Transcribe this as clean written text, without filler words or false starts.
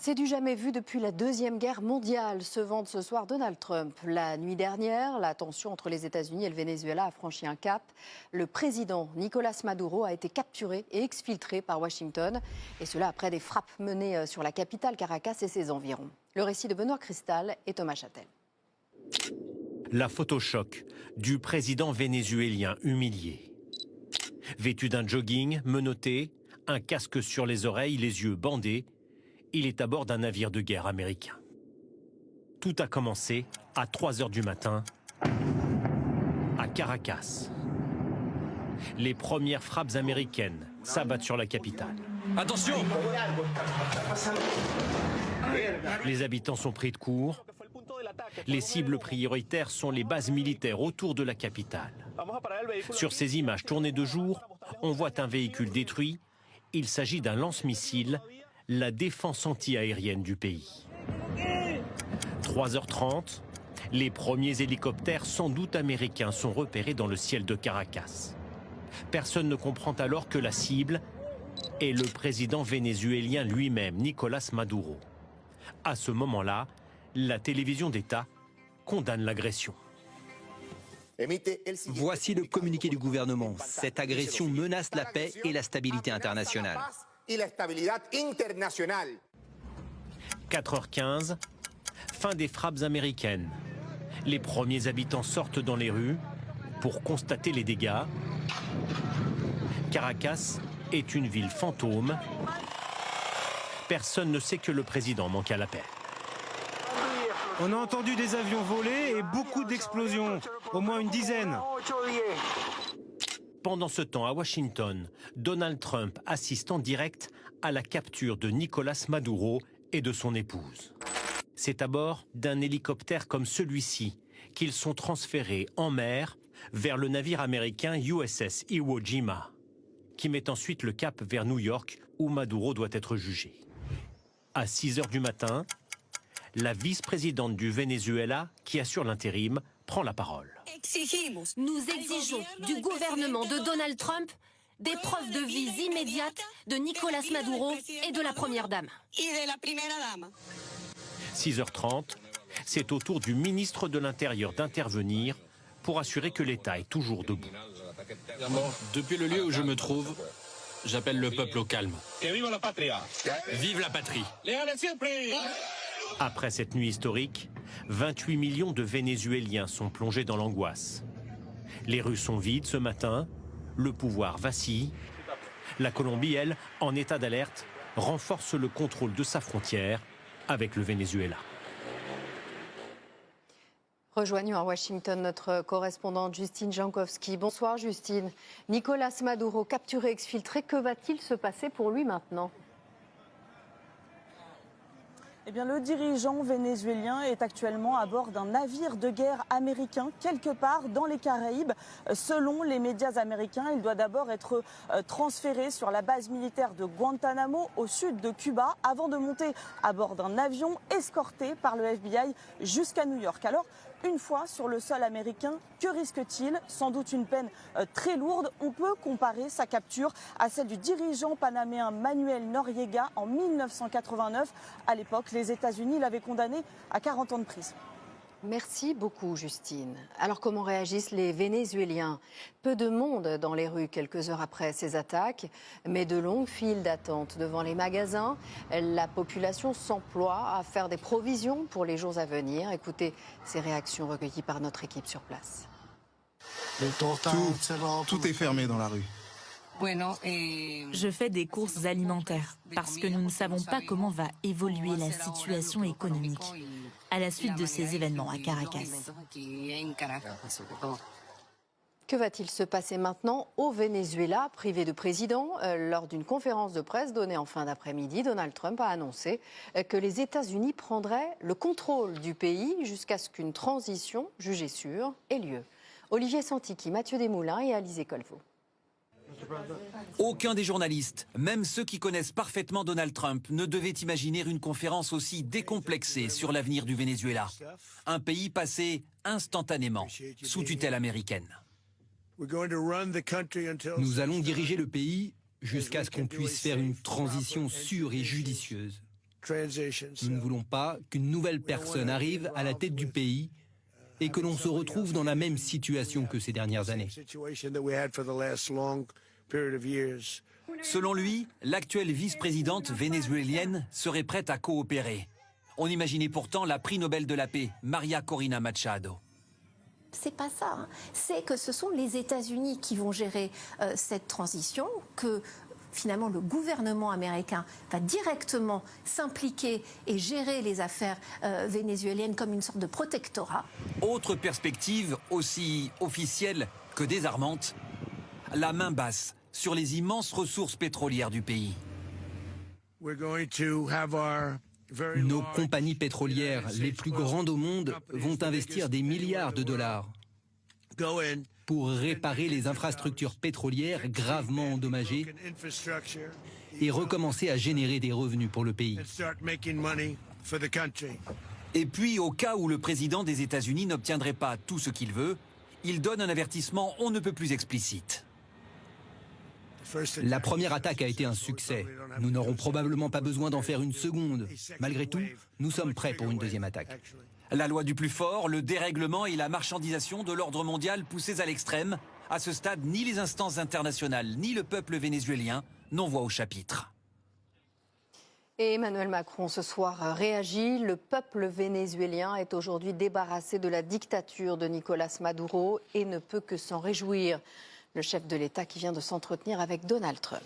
C'est du jamais vu depuis la Deuxième Guerre mondiale, se vante ce soir Donald Trump. La nuit dernière, la tension entre les États-Unis et le Venezuela a franchi un cap. Le président Nicolás Maduro a été capturé et exfiltré par Washington. Et cela après des frappes menées sur la capitale Caracas et ses environs. Le récit de Benoît Cristal et Thomas Châtel. La photo choc du président vénézuélien humilié. Vêtu d'un jogging, menotté, un casque sur les oreilles, les yeux bandés, il est à bord d'un navire de guerre américain. Tout a commencé à 3 h du matin à Caracas. Les premières frappes américaines s'abattent sur la capitale. Attention! Les habitants sont pris de court. Les cibles prioritaires sont les bases militaires autour de la capitale. Sur ces images tournées de jour, on voit un véhicule détruit. Il s'agit d'un lance-missile, la défense anti-aérienne du pays. 3h30, les premiers hélicoptères, sans doute américains, sont repérés dans le ciel de Caracas. Personne ne comprend alors que la cible est le président vénézuélien lui-même, Nicolás Maduro. À ce moment-là, la télévision d'État condamne l'agression. Voici le communiqué du gouvernement. Cette agression menace la paix et la stabilité internationale. 4h15, fin des frappes américaines. Les premiers habitants sortent dans les rues pour constater les dégâts. Caracas est une ville fantôme. Personne ne sait que le président manque à l'appel. On a entendu des avions voler et beaucoup d'explosions, au moins une dizaine. Pendant ce temps, à Washington, Donald Trump assiste en direct à la capture de Nicolás Maduro et de son épouse. C'est à bord d'un hélicoptère comme celui-ci qu'ils sont transférés en mer vers le navire américain USS Iwo Jima, qui met ensuite le cap vers New York où Maduro doit être jugé. À 6 h du matin, la vice-présidente du Venezuela, qui assure l'intérim, prend la parole. Nous exigeons du gouvernement de Donald Trump des preuves de vise immédiates de Nicolás Maduro et de la Première Dame. 6h30, c'est au tour du ministre de l'Intérieur d'intervenir pour assurer que l'État est toujours debout. Depuis le lieu où je me trouve, j'appelle le peuple au calme. Vive la patrie! Après cette nuit historique, 28 millions de Vénézuéliens sont plongés dans l'angoisse. Les rues sont vides ce matin, le pouvoir vacille. La Colombie, elle, en état d'alerte, renforce le contrôle de sa frontière avec le Venezuela. Rejoignons à Washington notre correspondante Justine Jankowski. Bonsoir Justine. Nicolás Maduro capturé, exfiltré, que va-t-il se passer pour lui maintenant ? Eh bien, le dirigeant vénézuélien est actuellement à bord d'un navire de guerre américain quelque part dans les Caraïbes. Selon les médias américains, il doit d'abord être transféré sur la base militaire de Guantanamo au sud de Cuba avant de monter à bord d'un avion escorté par le FBI jusqu'à New York. Alors, une fois sur le sol américain, que risque-t-il? Sans doute une peine très lourde. On peut comparer sa capture à celle du dirigeant panaméen Manuel Noriega en 1989. À l'époque, les États-Unis l'avaient condamné à 40 ans de prison. Merci beaucoup Justine. Alors comment réagissent les Vénézuéliens? Peu de monde dans les rues quelques heures après ces attaques, mais de longues files d'attente devant les magasins. La population s'emploie à faire des provisions pour les jours à venir. Écoutez ces réactions recueillies par notre équipe sur place. Tout est fermé dans la rue. Je fais des courses alimentaires parce que nous ne savons pas comment va évoluer la situation économique à la suite de ces événements à Caracas. Que va-t-il se passer maintenant au Venezuela, privé de président? Lors d'une conférence de presse donnée en fin d'après-midi, Donald Trump a annoncé que les États-Unis prendraient le contrôle du pays jusqu'à ce qu'une transition jugée sûre ait lieu. Olivier Santiki, Mathieu Desmoulins et Alizé Colvaux. Aucun des journalistes, même ceux qui connaissent parfaitement Donald Trump, ne devait imaginer une conférence aussi décomplexée sur l'avenir du Venezuela. Un pays passé instantanément sous tutelle américaine. Nous allons diriger le pays jusqu'à ce qu'on puisse faire une transition sûre et judicieuse. Nous ne voulons pas qu'une nouvelle personne arrive à la tête du pays et que l'on se retrouve dans la même situation que ces dernières années. Selon lui, l'actuelle vice-présidente vénézuélienne serait prête à coopérer. On imaginait pourtant la prix Nobel de la paix, Maria Corina Machado. C'est pas ça, hein. C'est que ce sont les États-Unis qui vont gérer cette transition, que finalement le gouvernement américain va directement s'impliquer et gérer les affaires vénézuéliennes comme une sorte de protectorat. Autre perspective aussi officielle que désarmante, la main basse sur les immenses ressources pétrolières du pays. Nos compagnies pétrolières les plus grandes au monde vont investir des milliards de dollars pour réparer les infrastructures pétrolières gravement endommagées et recommencer à générer des revenus pour le pays. Et puis, au cas où le président des États-Unis n'obtiendrait pas tout ce qu'il veut, il donne un avertissement on ne peut plus explicite. La première attaque a été un succès. Nous n'aurons probablement pas besoin d'en faire une seconde. Malgré tout, nous sommes prêts pour une deuxième attaque. La loi du plus fort, le dérèglement et la marchandisation de l'ordre mondial poussés à l'extrême. À ce stade, ni les instances internationales, ni le peuple vénézuélien n'en voient au chapitre. Et Emmanuel Macron ce soir réagit. Le peuple vénézuélien est aujourd'hui débarrassé de la dictature de Nicolás Maduro et ne peut que s'en réjouir. Le chef de l'État qui vient de s'entretenir avec Donald Trump.